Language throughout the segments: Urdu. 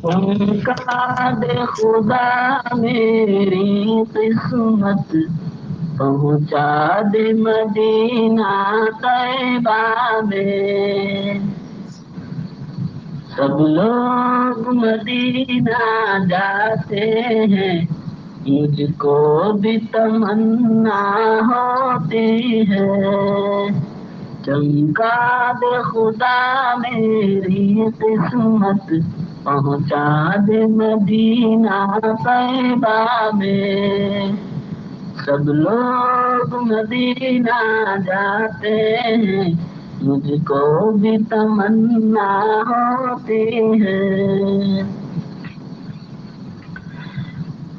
چمکا دے خدا میری قسمت، پہنچا دے مدینہ طیبہ میں۔ سب لوگ مدینہ جاتے ہیں، مجھ کو بھی تمنا ہوتی ہے۔ چمکا دے خدا میری قسمت، پہنچا دے مدینہ طیبہ میں۔ سب لوگ مدینہ جاتے ہیں، مجھ کو بھی تمنا ہوتی ہے۔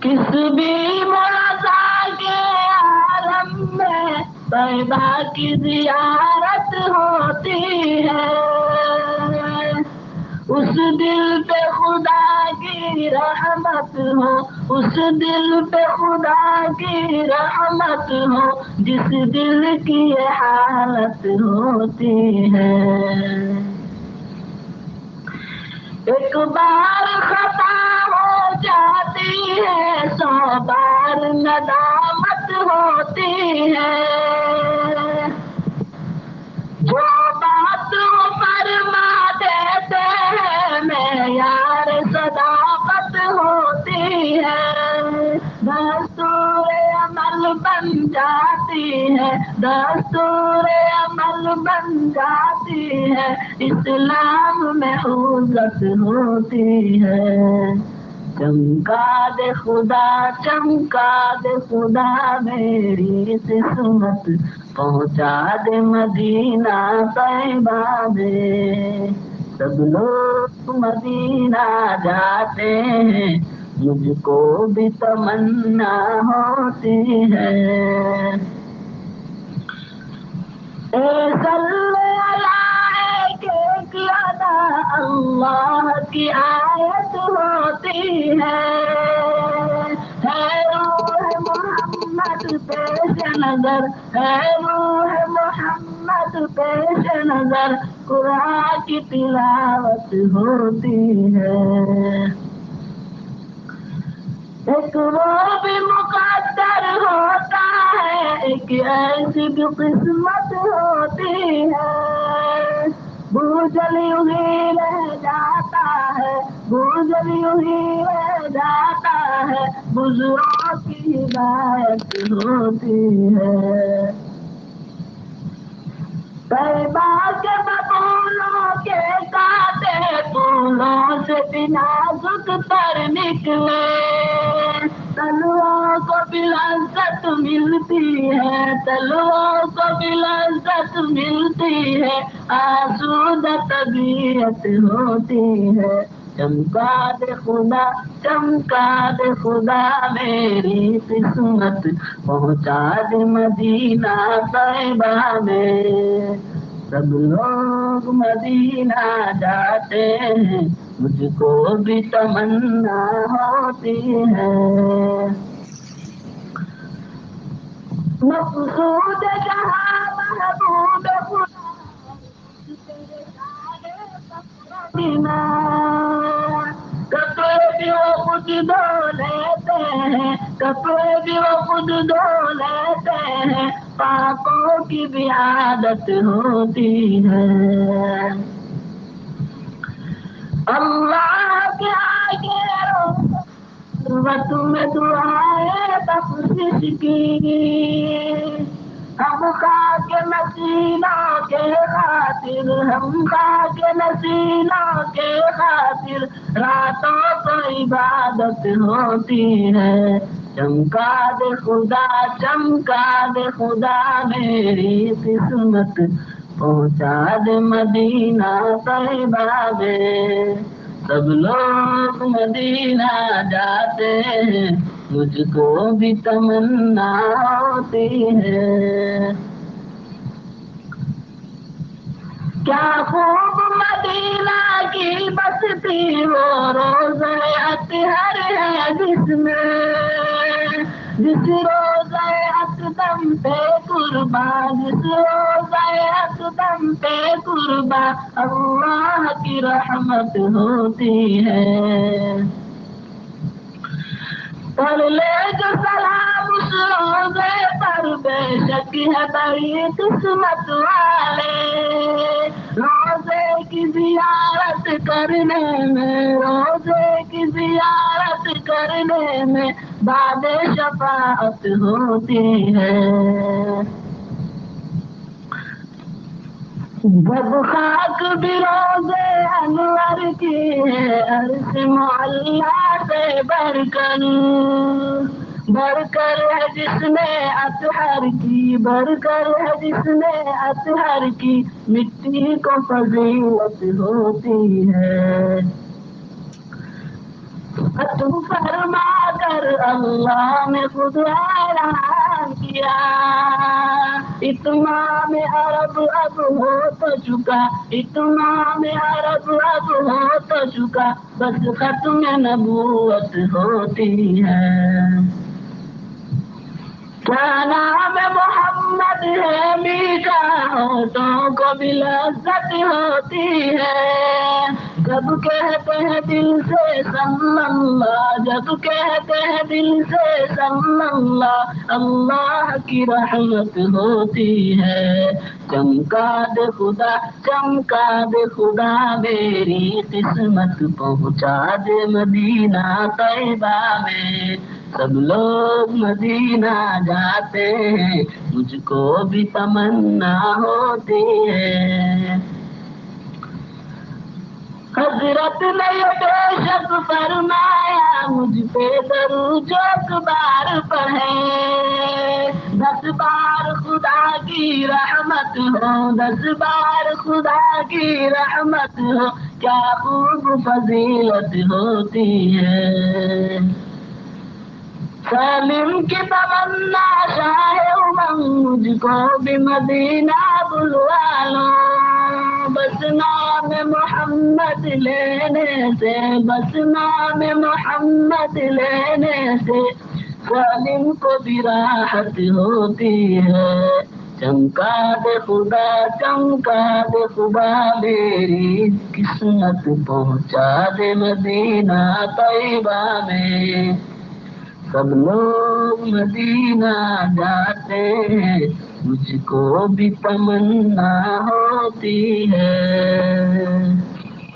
کس بھی موضع کے عالم میں طیبہ کی زیارت ہوتی ہے۔ اس دل پہ خدا کی رحمت ہو، اس دل پہ خدا کی رحمت ہو، جس دل کی یہ حالت ہوتی ہے۔ ایک بار خطا ہو جاتی ہے، 100 بار ندامت ہوتی ہے۔ جو بات فرما دیتے ہیں معیار صداقت ہوتی ہے۔ دستور عمل بن جاتی ہے، دستور عمل بن جاتی ہے، اسلام میں عزت ہوتی ہے۔ چمکا دے خدا، چمکا دے خدا میری قسمت، پہنچا دے مدینہ طیبہ میں۔ سب لوگ مدینہ جاتے ہیں، مجھ کو بھی تمنا ہوتی ہے۔ اے صلی اللہ کے ادا اللہ کی آیت ہوتی ہے۔ روح محمد پیش نظر، ہے روح محمد پیش نظر، قرآن کی تلاوت ہوتی ہے۔ ایک وہ بھی مقدر ہوتا ہے، ایک ایسی بھی قسمت ہوتی ہے۔ بوجھل یوں ہی رہ جاتا ہے، بوجھل یوں ہی رہ جاتا ہے، بزرگوں کی ہدایت ہوتی ہے۔ طیبہ کے ببولوں کے کاٹے پھولوں سے بھی نازک تر نکلے، تلووں کو بھی لذت ملتی ہے، تلووں کو بھی لذت ملتی ہے، آسودہ طبیعت ہوتی ہے۔ چمکا دے خدا، چمکا دے خدا میری قسمت، پہنچا دے مدینہ طیبہ میں۔ سب لوگ مدینہ جاتے ہیں، مجھ کو بھی تمنا ہوتی ہے۔ مقصود جہاں محبوب خدا، مدینہ کپڑے بھی وہ خود دھو لیتے ہیں، کپڑے بھی وہ خود دھو لیتے ہیں، پاکوں کی بھی عادت ہوتی ہے۔ اللہ کے آگے تمہیں دعائیں بخشش کی، ہم خاک نسینوں کے خاطر، ہم خاک نسینوں کے خاطر، راتوں کو عبادت ہوتی ہے۔ چمکا دے خدا، چمکا دے خدا میری قسمت، پہنچا دے مدینہ طیبہ میں۔ سب لوگ مدینہ جاتے ہیں، مجھ کو بھی تمنا ہوتی ہے۔ کیا خوب مدینہ کی بستی، وہ روزہ اطہر ہے جس روزہ اقدم پہ قربان، جس روزہ اقدم ہم پہ قربا اللہ کی رحمت ہوتی ہے. پڑھ لے جو سلام اس روزے پر بے شک ہے بڑی قسمت والے. روزے کی زیارت کرنے میں روزے کی زیارت کرنے میں بعد شفاعت ہوتی ہے. جب خاک بھی روزے انور کی ہے عرش معلا سے بڑھ کر ہے جس نے اطہر کی بڑھ کر ہے جس نے اطہر کی مٹی کو فضیلت ہوتی ہے. تم فرما کر اللہ نے خود اعلان کیا اتمام عرب اب ہو تو چکا اتمام عرب اب ہو تو چکا بس ختم نبوت ہوتی ہے. کیا نام محمد ہے میٹھا ہونٹوں کو بھی لذت ہوتی ہے. جب کہتے ہیں دل سے صلی اللہ جب کہتے ہیں دل سے صلی اللہ اللہ کی رحمت ہوتی ہے. چمکا دے خدا میری قسمت پہنچا دے مدینہ طیبہ میں. سب لوگ مدینہ جاتے ہیں مجھ کو بھی تمنا ہوتی ہے. حضرت نے یہ بے شک فرمایا مجھ پہ درود جو بار پڑھے 10 بار خدا کی رحمت ہو 10 بار خدا کی رحمت ہو کیا خوب فضیلت ہوتی ہے. سالم کی تمنا شاہ امنگ مجھ کو بھی مدینہ بلوا لو. بس نام محمد لینے سے بس نام محمد لینے سے سالم کو بھی راحت ہوتی ہے. چمکا دے خدا میری قسمت پہنچا دے مدینہ طیبہ میں. سب لوگ مدینہ جاتے ہیں مجھ کو بھی تمنا ہوتی ہے.